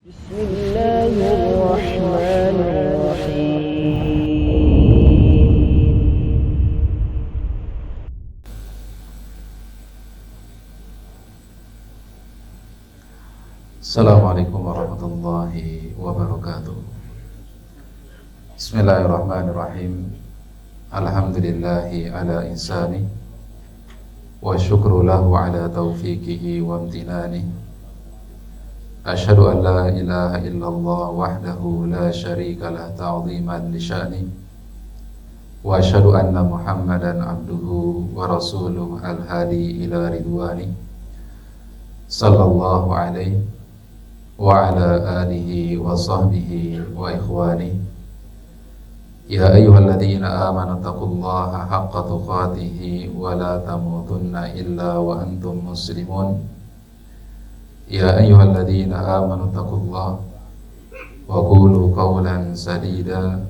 بسم الله الرحمن الرحيم. Assalamualaikum warahmatullahi wabarakatuh. Bismillahirrahmanirrahim. Alhamdulillahi ala insani wa syukru lahu ala taufiqihi wa amtinani. Asyhadu an la ilaha illallah wahdahu la syarika lah ta'ziman li sya'ni wa asyhadu anna Muhammadan abduhu wa rasuluhu al-hadi ila ridwani sallallahu alaihi wa ala alihi wa sahbihi wa ikhwani. Ya ayyuhalladzina amanu taqullaha haqqa tuqatih wa la tamutunna illa wa antum muslimun. Ya ayyuhalladzina amanu taqullaha wa qulu qawlan sadida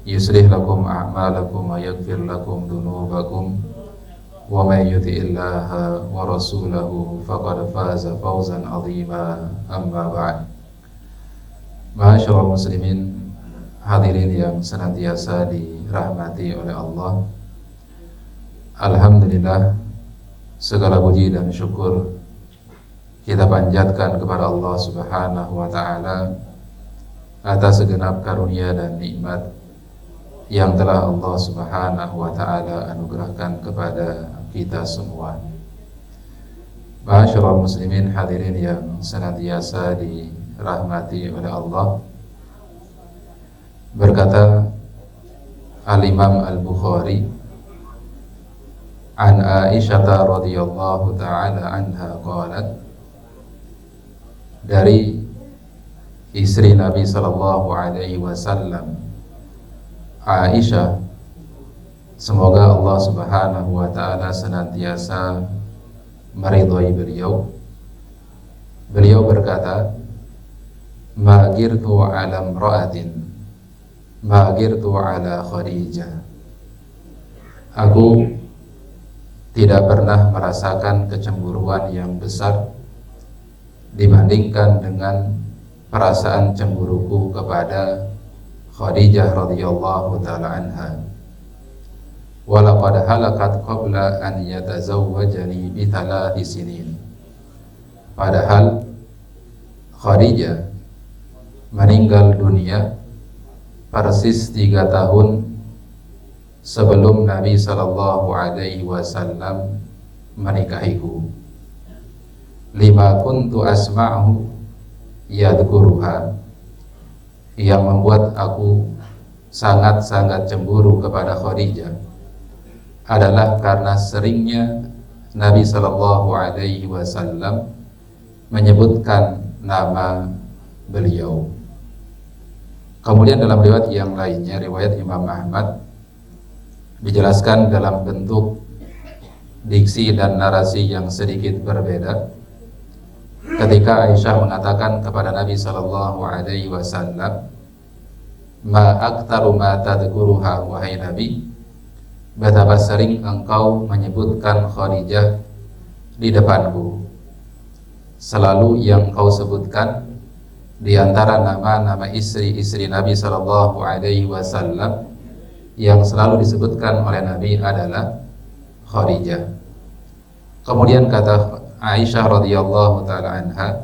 yuslih lakum a'malakum wa yaghfir lakum dhunubakum wa may yuti'illaha wa rasulahu faqad faza fawzan 'azima. Amma ba'd. Ma'asyiral muslimin, hadirin yang senantiasa dirahmati oleh Allah. Alhamdulillah, segala puji dan syukur kita panjatkan kepada Allah Subhanahu wa ta'ala atas segenap karunia dan nikmat yang telah Allah Subhanahu wa ta'ala anugerahkan kepada kita semua. Ma'asyiral muslimin, hadirin yang senantiasa dirahmati oleh Allah. Berkata Al-Imam Al-Bukhari an Aisyah radhiyallahu ta'ala anha qalat, dari istri Nabi sallallahu alaihi wasallam Aisyah, semoga Allah Subhanahu wa ta'ala senantiasa meridhai beliau. Beliau berkata, ma girtu ala imra'atin ma girtu ala Khadijah. Aku tidak pernah merasakan kecemburuan yang besar dibandingkan dengan perasaan cemburuku kepada Khadijah radhiyallahu ta'ala anha. Walaqad halakat qabla an yatazawwajani bi 3 sinin. Padahal Khadijah meninggal dunia persis 3 tahun sebelum Nabi sallallahu alaihi wasallam menikahiku. Lima kuntu asma'hu yadhkuruha, yang membuat aku sangat-sangat cemburu kepada Khadijah adalah karena seringnya Nabi sallallahu alaihi wasallam menyebutkan nama beliau. Kemudian dalam riwayat yang lainnya, riwayat Imam Ahmad, dijelaskan dalam bentuk diksi dan narasi yang sedikit berbeda. Ketika Aisyah mengatakan kepada Nabi sallallahu alaihi wasallam, ma aktaru ma tadhkuruha wahai Nabi, betapa sering engkau menyebutkan Khadijah di depanku. Selalu yang kau sebutkan di antara nama-nama istri-istri Nabi sallallahu alaihi wasallam yang selalu disebutkan oleh Nabi adalah Khadijah. Kemudian kata Aisyah radhiyallahu ta'ala anha,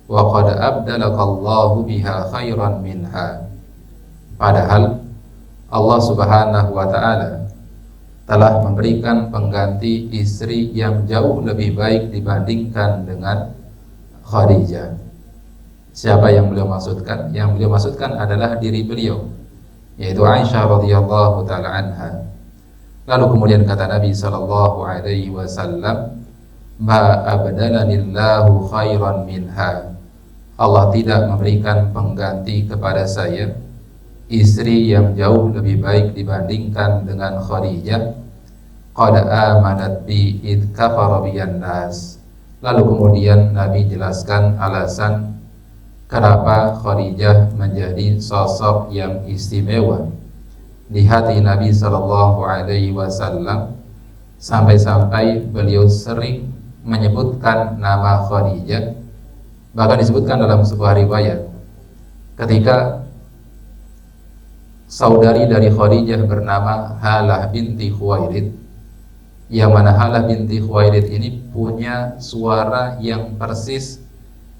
wa qad abdalakallahu biha khairan minha. Padahal Allah Subhanahu wa ta'ala telah memberikan pengganti istri yang jauh lebih baik dibandingkan dengan Khadijah. Siapa yang beliau maksudkan? Yang beliau maksudkan adalah diri beliau, yaitu Aisyah radhiyallahu ta'ala anha. Lalu kemudian kata Nabi sallallahu alaihi wasallam, ma abdalanillahu khairan minha. Allah tidak memberikan pengganti kepada saya istri yang jauh lebih baik dibandingkan dengan Khadijah. Qad amanat bi id kafara biyan nas. Lalu kemudian Nabi jelaskan alasan kenapa Khadijah menjadi sosok yang istimewa di hati Nabi sallallahu alaihi wasallam, sampai-sampai beliau sering menyebutkan nama Khadijah Bahkan disebutkan dalam sebuah riwayat ketika saudari dari Khadijah bernama Halah binti Khuwailid, yang mana Halah binti Khuwailid ini punya suara yang persis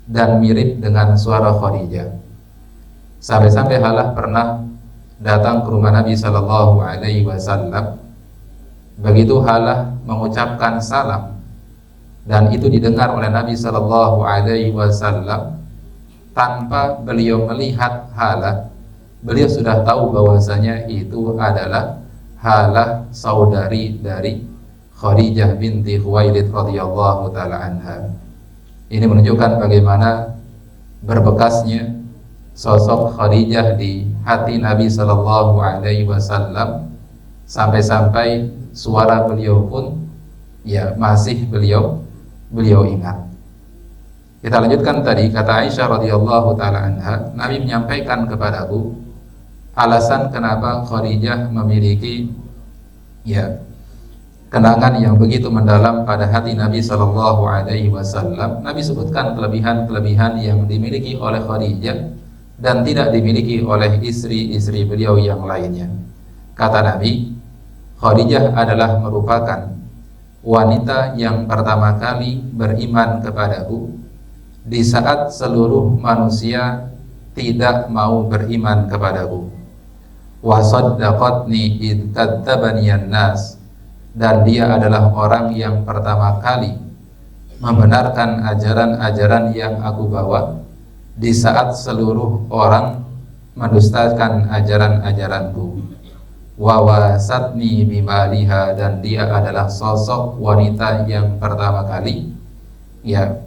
dan mirip dengan suara Khadijah. Sampai-sampai Halah pernah datang ke rumah Nabi Sallallahu Alaihi Wasallam. Begitu Halah mengucapkan salam dan itu didengar oleh Nabi Sallallahu Alaihi Wasallam, tanpa beliau melihat Halah, beliau sudah tahu bahwasanya itu adalah Halah, saudari dari Khadijah binti Khuwailid radhiyallahu taala anha. Ini menunjukkan bagaimana berbekasnya sosok Khadijah di hati Nabi sallallahu alaihi wasallam, sampai-sampai suara beliau pun ya masih beliau ingat. Kita lanjutkan tadi, kata Aisyah radhiyallahu taala anha, Nabi menyampaikan kepadaku alasan kenapa Khadijah memiliki ya kenangan yang begitu mendalam pada hati Nabi sallallahu alaihi wasallam. Nabi sebutkan kelebihan-kelebihan yang dimiliki oleh Khadijah dan tidak dimiliki oleh istri-istri beliau yang lainnya. Kata Nabi, Khadijah adalah merupakan wanita yang pertama kali beriman kepadaku di saat seluruh manusia tidak mau beriman kepadaku. Wa saddaqatni id kadzdzabani an-nas, dan dia adalah orang yang pertama kali membenarkan ajaran-ajaran yang aku bawa di saat seluruh orang mendustakan ajaran-ajaranku. Wa wasatni bimaliha, dan dia adalah sosok wanita yang pertama kali ya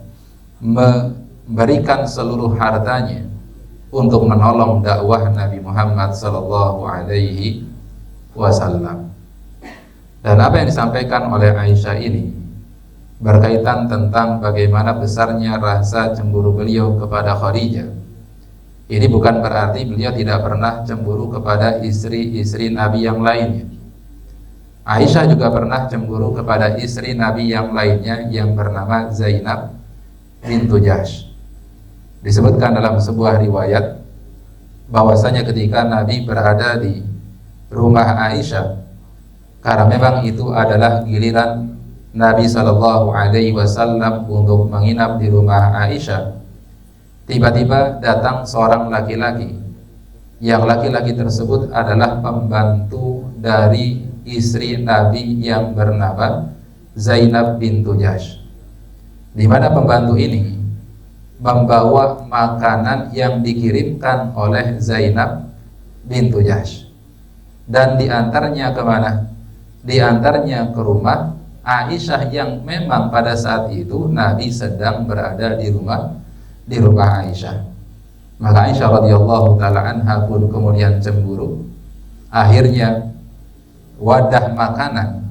memberikan seluruh hartanya untuk menolong dakwah Nabi Muhammad sallallahu alaihi wasallam. Dan apa yang disampaikan oleh Aisyah ini berkaitan tentang bagaimana besarnya rasa cemburu beliau kepada Khadijah. Ini bukan berarti beliau tidak pernah cemburu kepada istri-istri Nabi yang lainnya. Aisyah juga pernah cemburu kepada istri Nabi yang lainnya yang bernama Zainab bintu Jahsh. Disebutkan dalam sebuah riwayat bahwasanya ketika Nabi berada di rumah Aisyah, karena memang itu adalah giliran Nabi Shallallahu Alaihi Wasallam untuk menginap di rumah Aisyah, tiba-tiba datang seorang laki-laki, yang laki-laki tersebut adalah pembantu dari istri Nabi yang bernama Zainab bintu Jahsh, di mana pembantu ini membawa makanan yang dikirimkan oleh Zainab bintu Jahsh, dan diantarnya kemana? Diantarnya ke rumah Aisyah, yang memang pada saat itu Nabi sedang berada di rumah Aisyah. Maka Aisyah radhiyallahu taala anha pun kemudian cemburu. Akhirnya wadah makanan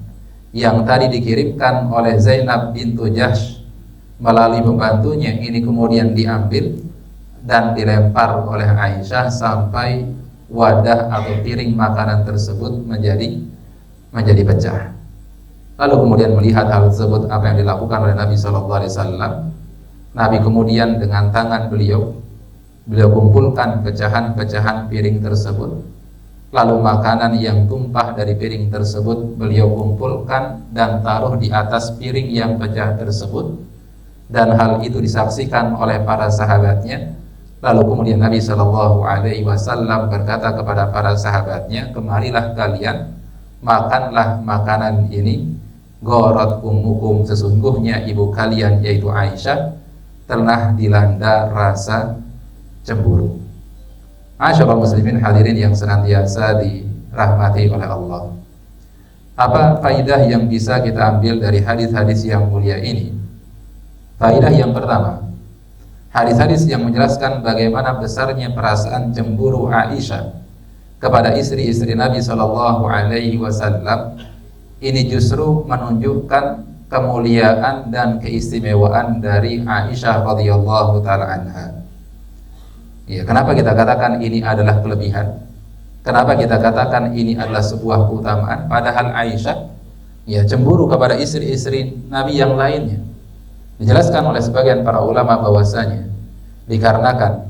yang tadi dikirimkan oleh Zainab bintu Jahsh melalui pembantunya ini kemudian diambil dan dilempar oleh Aisyah sampai wadah atau piring makanan tersebut menjadi pecah. Lalu kemudian melihat hal tersebut, apa yang dilakukan oleh Nabi Shallallahu Alaihi Wasallam, Nabi kemudian dengan tangan beliau kumpulkan pecahan-pecahan piring tersebut. Lalu makanan yang tumpah dari piring tersebut beliau kumpulkan dan taruh di atas piring yang pecah tersebut, dan hal itu disaksikan oleh para sahabatnya. Lalu kemudian Nabi Shallallahu Alaihi Wasallam berkata kepada para sahabatnya, kemarilah kalian, makanlah makanan ini. Gharat ummukum, sesungguhnya ibu kalian yaitu Aisyah telah dilanda rasa cemburu. Masyaallah muslimin hadirin yang senantiasa dirahmati oleh Allah. Apa faidah yang bisa kita ambil dari hadis-hadis yang mulia ini? Faidah yang pertama, hadis-hadis yang menjelaskan bagaimana besarnya perasaan cemburu Aisyah kepada istri-istri Nabi Shallallahu Alaihi Wasallam ini justru menunjukkan kemuliaan dan keistimewaan dari Aisyah radhiyallahu taala anha. Ya, kenapa kita katakan ini adalah kelebihan? Kenapa kita katakan ini adalah sebuah keutamaan? Padahal Aisyah ya cemburu kepada istri-istri Nabi yang lainnya. Dijelaskan oleh sebagian para ulama bahwasanya Dikarenakan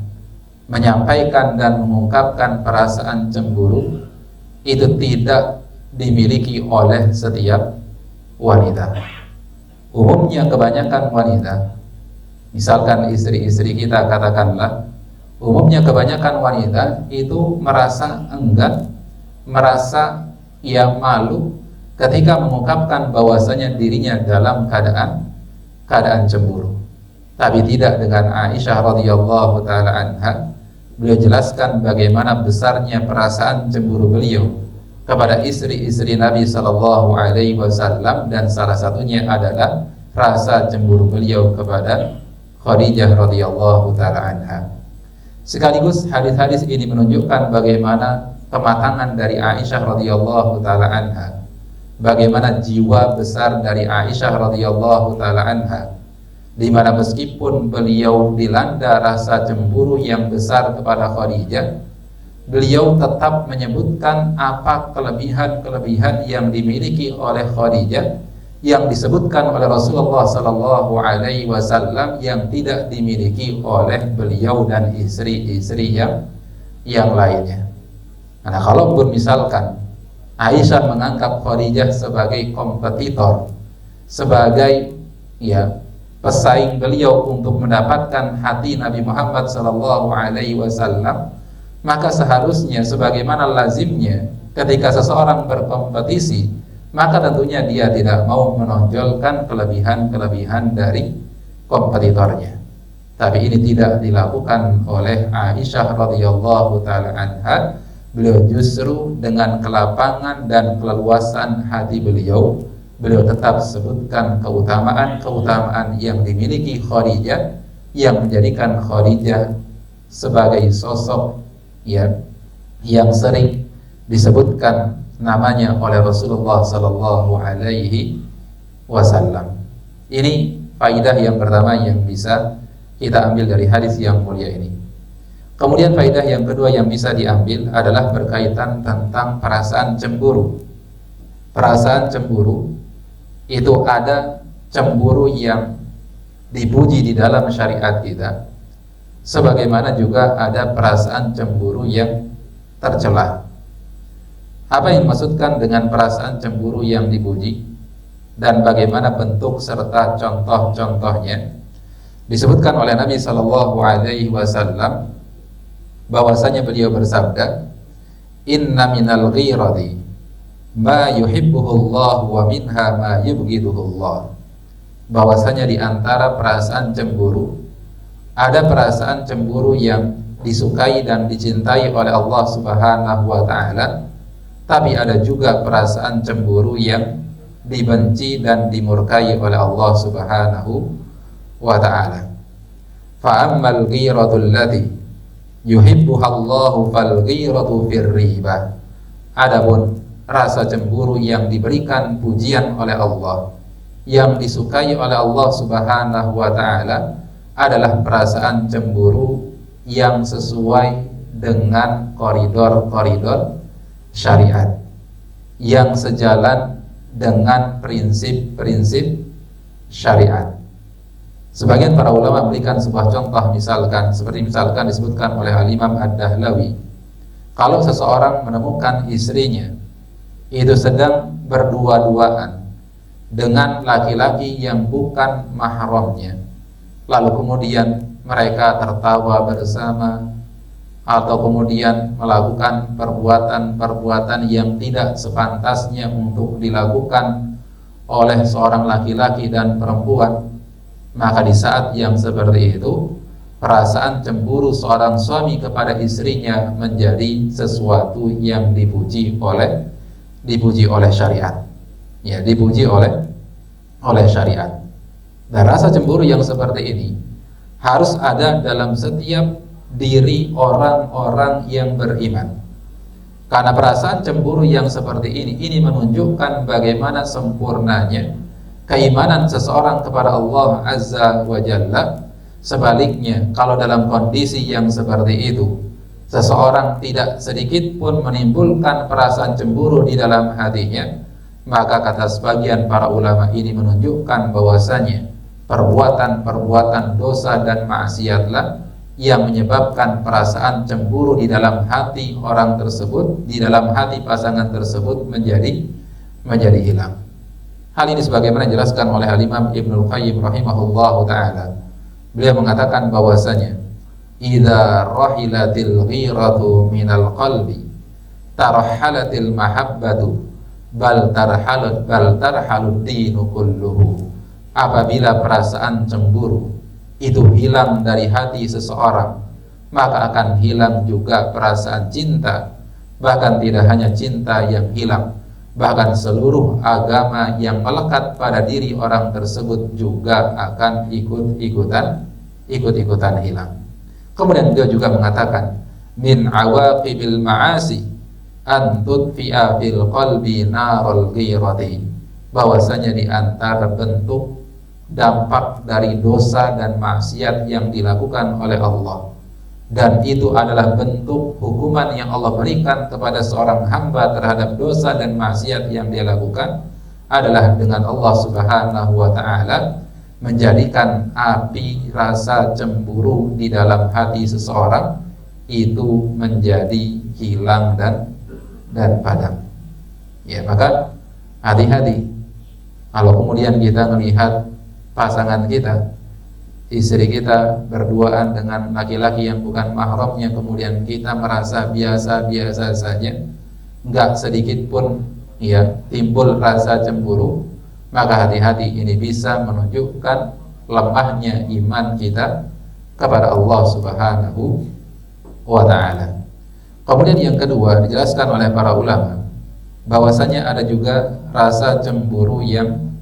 menyampaikan dan mengungkapkan perasaan cemburu itu tidak dimiliki oleh setiap wanita. Umumnya kebanyakan wanita, misalkan istri-istri kita katakanlah, umumnya kebanyakan wanita itu merasa enggan, merasa malu ketika mengungkapkan bahwasanya dirinya dalam keadaan cemburu. Tapi tidak dengan Aisyah radhiyallahu taala anha. Beliau jelaskan bagaimana besarnya perasaan cemburu beliau kepada istri-istri Nabi sallallahu alaihi wasallam, dan salah satunya adalah rasa cemburu beliau kepada Khadijah radhiyallahu taala anha. Sekaligus hadis-hadis ini menunjukkan bagaimana kematangan dari Aisyah radhiyallahu taala anha, bagaimana jiwa besar dari Aisyah radhiyallahu taala anha, di mana meskipun beliau dilanda rasa cemburu yang besar kepada Khadijah, beliau tetap menyebutkan apa kelebihan-kelebihan yang dimiliki oleh Khadijah yang disebutkan oleh Rasulullah sallallahu alaihi wasallam yang tidak dimiliki oleh beliau dan istri-istri yang lainnya. Nah, kalau misalkan Aisyah menganggap Khadijah sebagai kompetitor, sebagai pesaing beliau untuk mendapatkan hati Nabi Muhammad sallallahu alaihi wasallam, maka seharusnya sebagaimana lazimnya ketika seseorang berkompetisi, maka tentunya dia tidak mau menonjolkan kelebihan-kelebihan dari kompetitornya. Tapi ini tidak dilakukan oleh Aisyah radhiyallahu taala anha. Beliau justru dengan kelapangan dan keleluasan hati beliau tetap sebutkan keutamaan-keutamaan yang dimiliki Khadijah, yang menjadikan Khadijah sebagai sosok yang sering disebutkan namanya oleh Rasulullah sallallahu alaihi wasallam. Ini faidah yang pertama yang bisa kita ambil dari hadis yang mulia ini. Kemudian faidah yang kedua yang bisa diambil adalah berkaitan tentang perasaan cemburu. Perasaan cemburu itu ada cemburu yang dipuji di dalam syariat kita, sebagaimana juga ada perasaan cemburu yang tercela. Apa yang dimaksudkan dengan perasaan cemburu yang dipuji dan bagaimana bentuk serta contoh-contohnya? Disebutkan oleh Nabi sallallahu alaihi wasallam bahwasanya beliau bersabda, "Inna minal ghirati ma yuhibbuhullah wa minha ma yubghiduhullah." Bahwasanya di antara perasaan cemburu ada perasaan cemburu yang disukai dan dicintai oleh Allah Subhanahu wa taala, tapi ada juga perasaan cemburu yang dibenci dan dimurkai oleh Allah Subhanahu wa ta'ala. Fa ammal ghiratul lati yuhibbuhallahu fal ghiratu fir ribah. Adapun rasa cemburu yang diberikan pujian oleh Allah, yang disukai oleh Allah Subhanahu wa ta'ala, adalah perasaan cemburu yang sesuai dengan koridor-koridor syariat, yang sejalan dengan prinsip-prinsip syariat. Sebagian para ulama memberikan sebuah contoh, misalkan disebutkan oleh Al-Imam Ad-Dahlawi, kalau seseorang menemukan istrinya itu sedang berdua-duaan dengan laki-laki yang bukan mahramnya, lalu kemudian mereka tertawa bersama, atau kemudian melakukan perbuatan-perbuatan yang tidak sepantasnya untuk dilakukan oleh seorang laki-laki dan perempuan, maka di saat yang seperti itu perasaan cemburu seorang suami kepada istrinya menjadi sesuatu yang dipuji oleh syariat, dipuji oleh syariat. Dan rasa cemburu yang seperti ini harus ada dalam setiap diri orang-orang yang beriman, karena perasaan cemburu yang seperti ini menunjukkan bagaimana sempurnanya keimanan seseorang kepada Allah Azza wa Jalla. Sebaliknya, kalau dalam kondisi yang seperti itu seseorang tidak sedikit pun menimbulkan perasaan cemburu di dalam hatinya, maka kata sebagian para ulama ini menunjukkan bahwasanya perbuatan-perbuatan dosa dan maksiatlah yang menyebabkan perasaan cemburu di dalam hati orang tersebut, di dalam hati pasangan tersebut menjadi hilang. Hal ini sebagaimana dijelaskan oleh Al-Imam Ibnul Qayyim rahimahullahu taala. Beliau mengatakan bahwasanya idza rahilatil ghiratu minal qalbi tarhalatil mahabbatu bal tarhalud dinu kulluhu. Apabila perasaan cemburu itu hilang dari hati seseorang, maka akan hilang juga perasaan cinta. Bahkan tidak hanya cinta yang hilang, bahkan seluruh agama yang melekat pada diri orang tersebut juga akan ikut-ikutan hilang. Kemudian dia juga mengatakan min awaqibil ma'asi an tudfi'a fil qalbi narul ghirati, bahwasanya di antara bentuk dampak dari dosa dan maksiat yang dilakukan oleh Allah, dan itu adalah bentuk hukuman yang Allah berikan kepada seorang hamba terhadap dosa dan maksiat yang dia lakukan, adalah dengan Allah Subhanahu wa ta'ala menjadikan api rasa cemburu di dalam hati seseorang itu menjadi hilang dan padam. Ya, maka hati-hati kalau kemudian kita melihat pasangan kita, istri kita berduaan dengan laki-laki yang bukan mahramnya, kemudian kita merasa biasa-biasa saja, enggak sedikit pun ya timbul rasa cemburu, maka hati-hati, ini bisa menunjukkan lemahnya iman kita kepada Allah Subhanahu wa ta'ala. Kemudian yang kedua dijelaskan oleh para ulama bahwasanya ada juga rasa cemburu yang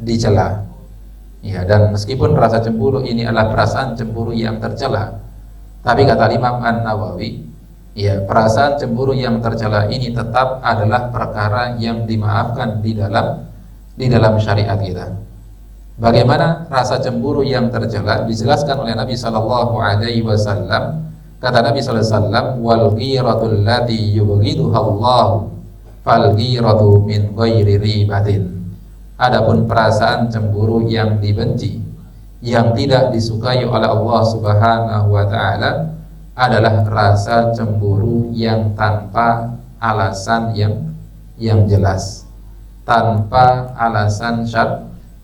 dicela. Ya, dan meskipun rasa cemburu ini adalah perasaan cemburu yang tercela, tapi kata Imam An-Nawawi, ya, perasaan cemburu yang tercela ini tetap adalah perkara yang dimaafkan di dalam syariat kita. Bagaimana rasa cemburu yang tercela dijelaskan oleh Nabi sallallahu alaihi wasallam. Kata Nabi sallallahu alaihi wasallam, wal ghiratul lati yubghiduha Allah fal ghiratu min ghairi ribatin. Adapun perasaan cemburu yang dibenci, yang tidak disukai oleh Allah Subhanahu wa ta'ala, adalah rasa cemburu yang tanpa alasan yang jelas, tanpa alasan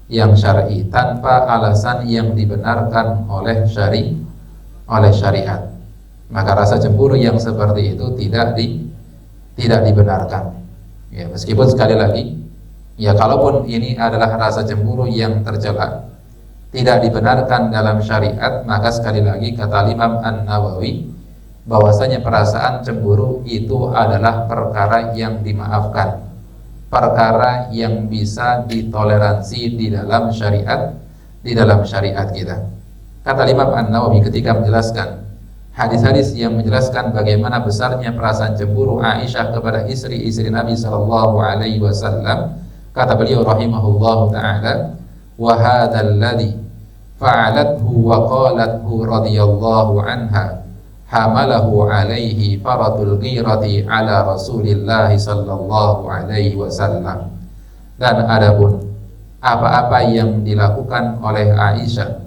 yang syar'i, tanpa alasan yang dibenarkan oleh syariat. Maka rasa cemburu yang seperti itu tidak dibenarkan. Ya, meskipun sekali lagi, ya, kalaupun ini adalah rasa cemburu yang tercela, tidak dibenarkan dalam syariat, maka sekali lagi kata Imam An-Nawawi bahwasanya perasaan cemburu itu adalah perkara yang dimaafkan, perkara yang bisa ditoleransi di dalam syariat kita. Kata Imam An-Nawawi ketika menjelaskan hadis-hadis yang menjelaskan bagaimana besarnya perasaan cemburu Aisyah kepada istri-istri Nabi sallallahu alaihi wasallam, kata beliau rahimahullahu ta'ala, wa hadzal ladzi fa'alathu wa qalathu radhiyallahu anha hamalahu alaihi faratul ghirati ala Rasulillah sallallahu alaihi wasallam. Dan adapun apa-apa yang dilakukan oleh Aisyah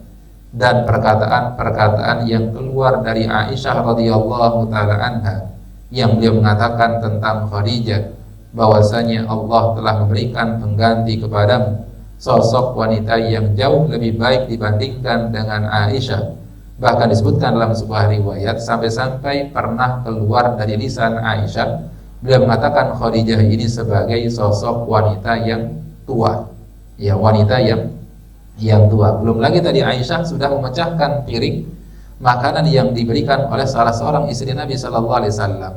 dan perkataan-perkataan yang keluar dari Aisyah radhiyallahu ta'ala anha, yang beliau mengatakan tentang Khadijah bahwasanya Allah telah memberikan pengganti kepadamu sosok wanita yang jauh lebih baik dibandingkan dengan Aisyah. Bahkan disebutkan dalam sebuah riwayat sampai-sampai pernah keluar dari lisan Aisyah, beliau mengatakan Khadijah ini sebagai sosok wanita yang tua, ya, wanita yang tua. Belum lagi tadi Aisyah sudah memecahkan piring makanan yang diberikan oleh salah seorang istri Nabi sallallahu alaihi wasallam.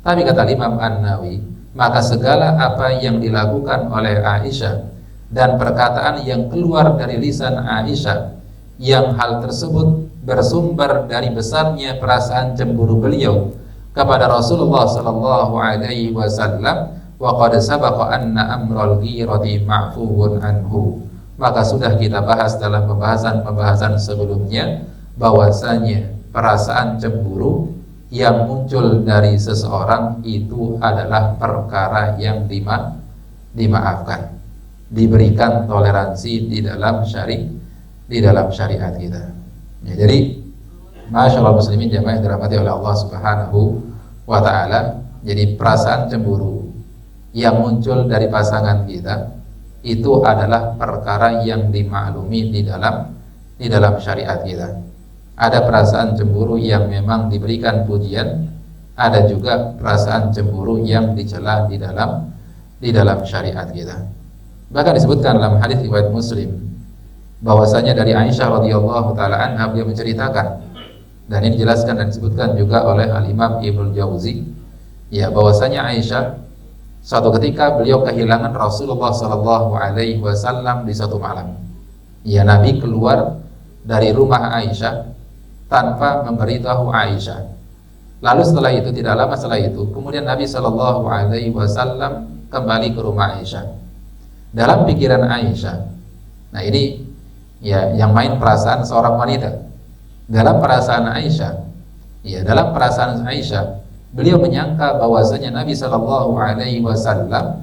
Tapi kata Imam An-Nawawi, maka segala apa yang dilakukan oleh Aisyah dan perkataan yang keluar dari lisan Aisyah, yang hal tersebut bersumber dari besarnya perasaan cemburu beliau kepada Rasulullah sallallahu alaihi wasallam, wa qad sabaqa anna amral ghirati ma'fuun anhu, maka sudah kita bahas dalam pembahasan sebelumnya bahwasanya perasaan cemburu yang muncul dari seseorang itu adalah perkara yang dimaafkan, diberikan toleransi di dalam syariat kita. Ya, jadi Masyaallah muslimin jamaah yang dirahmati oleh Allah Subhanahu wa taala. Jadi perasaan cemburu yang muncul dari pasangan kita itu adalah perkara yang dimaklumi di dalam syariat kita. Ada perasaan cemburu yang memang diberikan pujian, ada juga perasaan cemburu yang dicela di dalam syariat kita. Bahkan disebutkan dalam hadis riwayat Muslim bahwasanya dari Aisyah radhiyallahu taala anha, beliau menceritakan, dan ini dijelaskan dan disebutkan juga oleh Al-Imam Ibnu Jauzi, ya, bahwasanya Aisyah suatu ketika beliau kehilangan Rasulullah sallallahu alaihi wasallam di suatu malam. Ya, Nabi keluar dari rumah Aisyah tanpa memberitahu Aisyah. Lalu setelah itu, tidak lama setelah itu, kemudian Nabi sallallahu alaihi wasallam kembali ke rumah Aisyah. Dalam pikiran Aisyah, nah ini ya yang main perasaan seorang wanita. Dalam perasaan Aisyah, beliau menyangka bahwasanya Nabi Shallallahu Alaihi Wasallam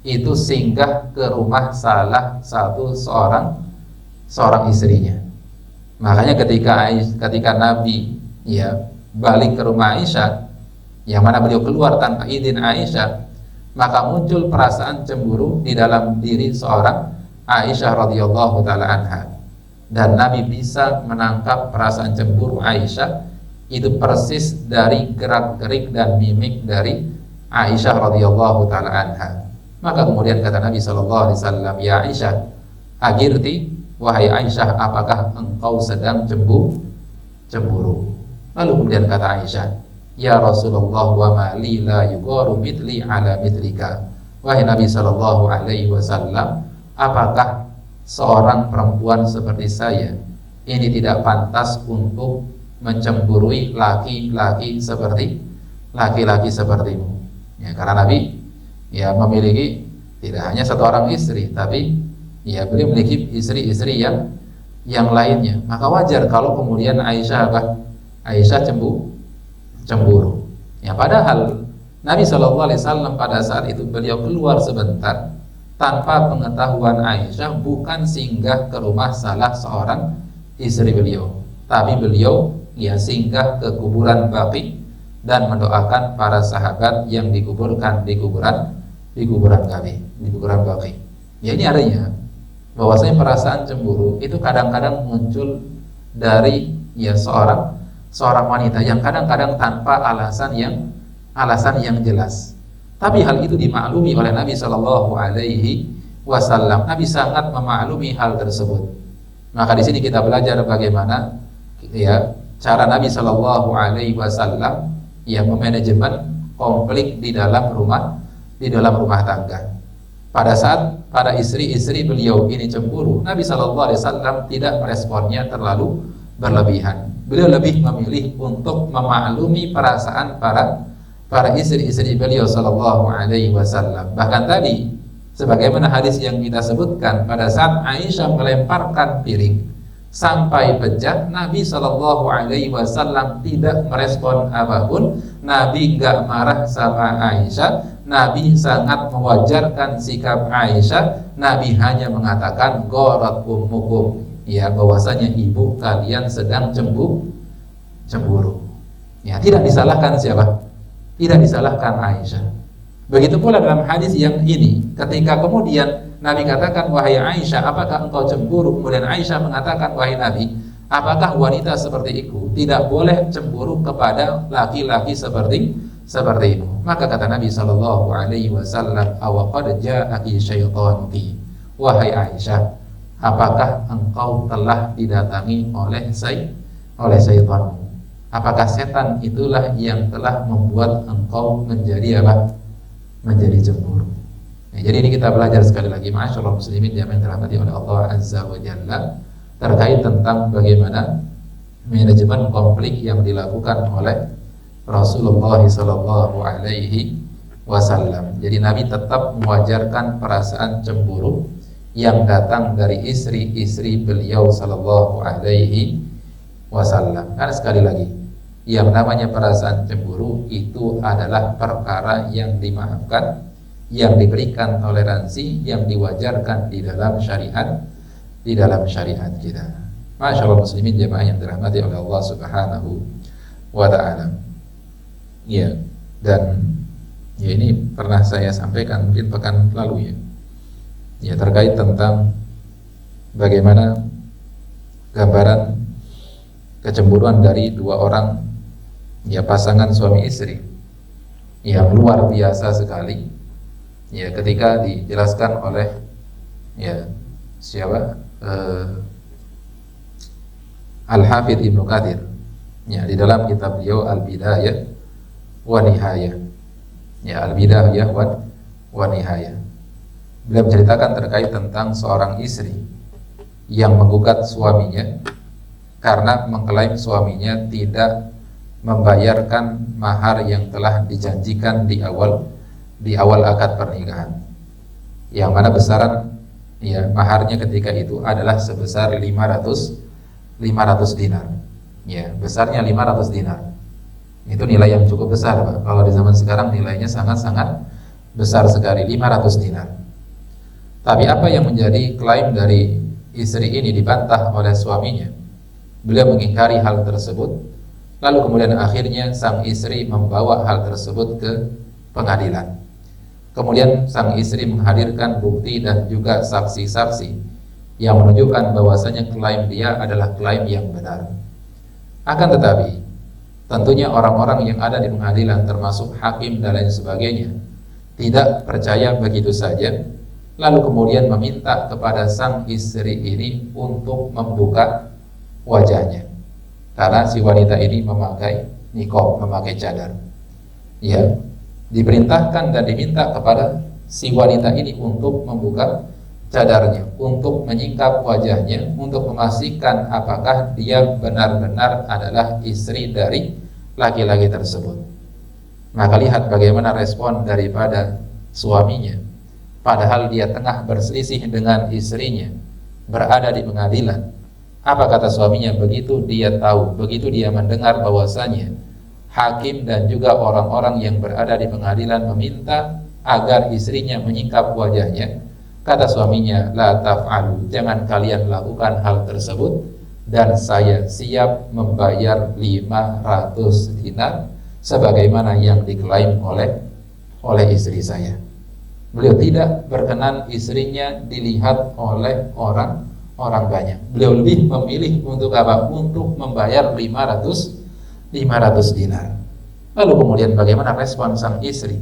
itu singgah ke rumah salah satu seorang istrinya. Makanya ketika Nabi ya balik ke rumah Aisyah, yang mana beliau keluar tanpa izin Aisyah, maka muncul perasaan cemburu di dalam diri seorang Aisyah radhiyallahu taala anha. Dan Nabi bisa menangkap perasaan cemburu Aisyah itu persis dari gerak-gerik dan mimik dari Aisyah radhiyallahu taala anha. Maka kemudian kata Nabi sallallahu alaihi wasallam, "Ya Aisyah, agirti, wahai Aisyah, apakah engkau sedang cemburu?" Lalu kemudian kata Aisyah, "Ya Rasulullah, wa ma li la yugaru mithli ala mithlika." Wahai Nabi sallallahu alaihi wasallam, apakah seorang perempuan seperti saya ini tidak pantas untuk mencemburui laki-laki sepertimu? Ya, karena Nabi ya memiliki tidak hanya satu orang istri, tapi ya beliau memiliki istri-istri yang lainnya. Maka wajar kalau kemudian Aisyah cemburu. Ya, padahal Nabi SAW pada saat itu beliau keluar sebentar tanpa pengetahuan Aisyah, bukan singgah ke rumah salah seorang istri beliau, tapi beliau ya singgah ke kuburan Baqi dan mendoakan para sahabat yang dikuburkan di kuburan Baqi. Ya, ini artinya bahwasanya perasaan cemburu itu kadang-kadang muncul dari ya seorang wanita yang kadang-kadang tanpa alasan yang jelas. Tapi hal itu dimaklumi oleh Nabi Shallallahu Alaihi Wasallam. Nabi sangat memaklumi hal tersebut. Maka di sini kita belajar bagaimana ya cara Nabi Shallallahu Alaihi Wasallam ya memanajemen konflik di dalam rumah tangga. Pada saat para istri-istri beliau ini cemburu, Nabi Shallallahu Alaihi Wasallam tidak meresponnya terlalu berlebihan. Beliau lebih memilih untuk memaklumi perasaan para istri-istri beliau sallallahu alaihi wasallam. Bahkan tadi sebagaimana hadis yang kita sebutkan, pada saat Aisyah melemparkan piring sampai pecah, Nabi sallallahu alaihi wasallam tidak merespon apapun. Nabi enggak marah sama Aisyah, Nabi sangat mewajarkan sikap Aisyah. Nabi hanya mengatakan gharat ummukum, ya, bahwasanya ibu kalian sedang cemburu. Ya, tidak disalahkan siapa? Tidak disalahkan Aisyah. Begitu pula dalam hadis yang ini, ketika kemudian Nabi katakan, "Wahai Aisyah, apakah engkau cemburu?" Kemudian Aisyah mengatakan, "Wahai Nabi, apakah wanita seperti itu tidak boleh cemburu kepada laki-laki seperti itu?" Maka kata Nabi sallallahu alaihi wasallam, "Aw qad ja'aki syaitanuki." Wahai Aisyah, apakah engkau telah didatangi oleh syaitan? Apakah setan itulah yang telah membuat engkau menjadi apa? Menjadi cemburu. Ya, jadi ini kita belajar sekali lagi, ma'asyiral muslimin yang dirahmati oleh Allah Azza wa Jalla, terkait tentang bagaimana manajemen konflik yang dilakukan oleh Rasulullah sallallahu alaihi wasallam. Jadi Nabi tetap mewajarkan perasaan cemburu yang datang dari istri-istri beliau sallallahu alaihi wasallam. Karena sekali lagi, yang namanya perasaan cemburu itu adalah perkara yang dimaafkan, yang diberikan toleransi, yang diwajarkan di dalam syariat kita. Masyaallah muslimin jamaah yang dirahmati oleh Allah Subhanahu wa taala. Ya, dan ya ini pernah saya sampaikan mungkin pekan lalu ya. Ya, terkait tentang bagaimana gambaran kecemburuan dari dua orang ya pasangan suami istri yang luar biasa sekali. Ya, ketika dijelaskan oleh ya siapa Al-Hafidz Ibnu Katsir ya di dalam kitab beliau Al-Bidayah wa Nihayah. Ya, Al-Bidayah wa Nihayah. Beliau menceritakan terkait tentang seorang istri yang menggugat suaminya karena mengklaim suaminya tidak membayarkan mahar yang telah dijanjikan di awal akad pernikahan. Yang mana besaran ya maharnya ketika itu adalah sebesar 500 dinar. Ya, besarnya 500 dinar. Itu nilai yang cukup besar, Pak. Kalau di zaman sekarang nilainya sangat-sangat besar sekali, 500 dinar. Tapi apa yang menjadi klaim dari istri ini dibantah oleh suaminya. Beliau mengingkari hal tersebut. Lalu kemudian akhirnya sang istri membawa hal tersebut ke pengadilan. Kemudian sang istri menghadirkan bukti dan juga saksi-saksi yang menunjukkan bahwasanya klaim dia adalah klaim yang benar. Akan tetapi, tentunya orang-orang yang ada di pengadilan termasuk hakim dan lain sebagainya tidak percaya begitu saja, lalu kemudian meminta kepada sang istri ini untuk membuka wajahnya. Karena si wanita ini memakai niqab, memakai cadar. Ya, diperintahkan dan diminta kepada si wanita ini untuk membuka cadarnya, untuk menyingkap wajahnya, untuk memastikan apakah dia benar-benar adalah istri dari laki-laki tersebut. Maka lihat bagaimana respon daripada suaminya, padahal dia tengah berselisih dengan istrinya, berada di pengadilan. Apa kata suaminya? Begitu dia tahu, begitu dia mendengar bahwasanya hakim dan juga orang-orang yang berada di pengadilan meminta agar istrinya menyingkap wajahnya, kata suaminya, la taf'alu, jangan kalian lakukan hal tersebut, dan saya siap membayar 500 dinar sebagaimana yang diklaim oleh istri saya. Beliau tidak berkenan istrinya dilihat oleh orang banyak. Beliau lebih memilih untuk apa? Untuk membayar 500 dinar. Lalu kemudian bagaimana respon sang istri?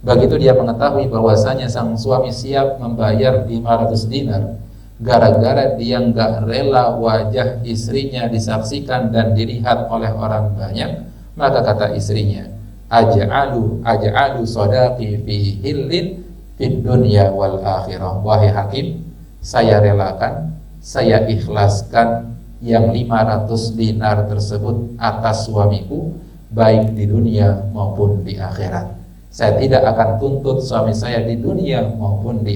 Begitu dia mengetahui bahwasanya sang suami siap membayar 500 dinar gara-gara dia nggak rela wajah istrinya disaksikan dan dilihat oleh orang banyak, maka kata istrinya, aj'alu sadaqi fi hillin fid dunya wal akhirah. Wahai hakim, saya relakan, saya ikhlaskan yang 500 dinar tersebut atas suamiku, baik di dunia maupun di akhirat. Saya tidak akan tuntut suami saya di dunia maupun di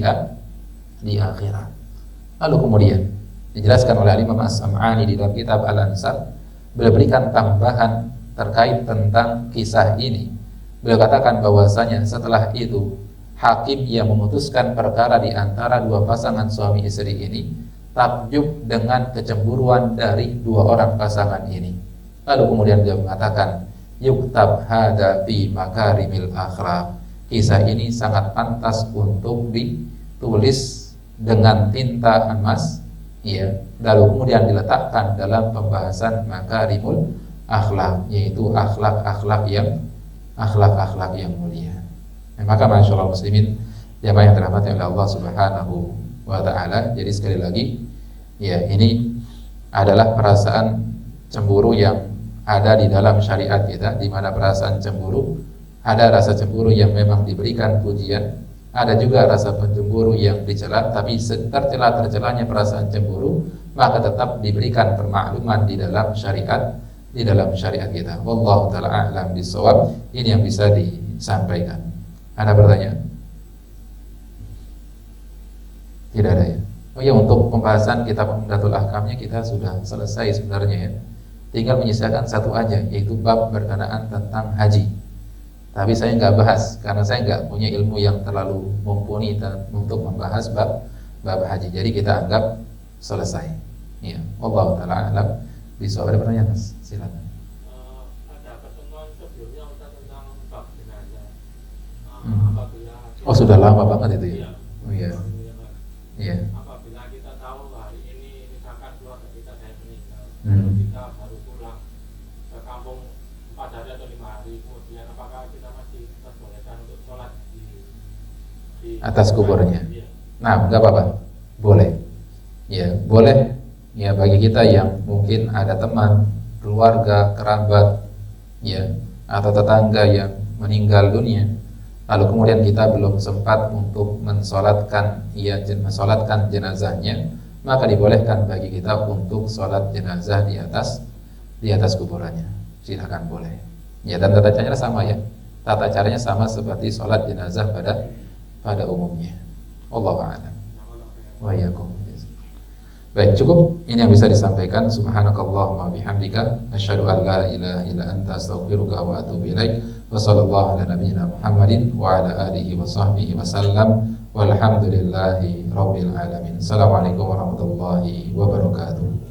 akhirat. Lalu kemudian dijelaskan oleh Imam As-Sam'ani di dalam kitab Al-Ansab, beliau berikan tambahan terkait tentang kisah ini. Beliau katakan bahwasanya setelah itu hakim yang memutuskan perkara di antara dua pasangan suami istri ini takjub dengan kecemburuan dari dua orang pasangan ini. Lalu kemudian dia mengatakan, yuktab hada fi makarimil akhlaq. Kisah ini sangat pantas untuk ditulis dengan tinta emas, ya. Lalu kemudian diletakkan dalam pembahasan makarimul akhlaq, yaitu akhlak-akhlak yang mulia. Maka masyaallah muslimin jamaah yang dirahmati oleh Allah Subhanahu wa taala. Jadi sekali lagi, ya, ini adalah perasaan cemburu yang ada di dalam syariat kita, di mana perasaan cemburu, ada rasa cemburu yang memang diberikan pujian, ada juga rasa cemburu yang dicela, tapi tercela-tercelanya perasaan cemburu maka tetap diberikan permakluman di dalam syariat kita. Wallahu taala a'lam bishawab. Ini yang bisa disampaikan. Ada pertanyaan? Tidak ada ya? Oh ya, untuk pembahasan kitab Umdatul Ahkamnya kita sudah selesai sebenarnya ya. Tinggal menyisakan satu aja, yaitu bab berkenaan tentang haji. Tapi saya nggak bahas karena saya nggak punya ilmu yang terlalu mumpuni untuk membahas bab haji. Jadi kita anggap selesai. Iya, wallahu taala alam. Bisa ada pertanyaan, Mas? Silakan. Ada pertemuan sebelumnya Ustaz tentang bab jenazah. Apabila Oh, sudah lama banget itu ya. Oh iya. Iya. Apabila kita tahu hari ini misalkan keluarga kita saya meninggal, Hmm. kita baru pulang ke kampung 4 hari atau 5 hari kemudian, apakah kita masih diperbolehkan untuk sholat di Atas kuburnya. Iya. Nah, nggak apa-apa, boleh. Ya, boleh. Ya, bagi kita yang mungkin ada teman, keluarga, kerabat, ya, atau tetangga yang meninggal dunia, lalu kemudian kita belum sempat untuk mensolatkan jenazahnya, maka dibolehkan bagi kita untuk sholat jenazah di atas kuburannya. Silakan, boleh. Ya, dan tata caranya sama ya. Tata caranya sama seperti sholat jenazah pada umumnya. Wallahu a'lam. Wa iyyakum. Baik, cukup ini yang bisa disampaikan. Subhanakallahumma bihamdika asyhadu an la ilaha illa anta astaghfiruka wa atubu ilaik. Wa sallallahu ala nabiyyina Muhammadin wa ala alihi wa sahbihi wasallam. Walhamdulillahi rabbil alamin. Assalamualaikum warahmatullahi wabarakatuh.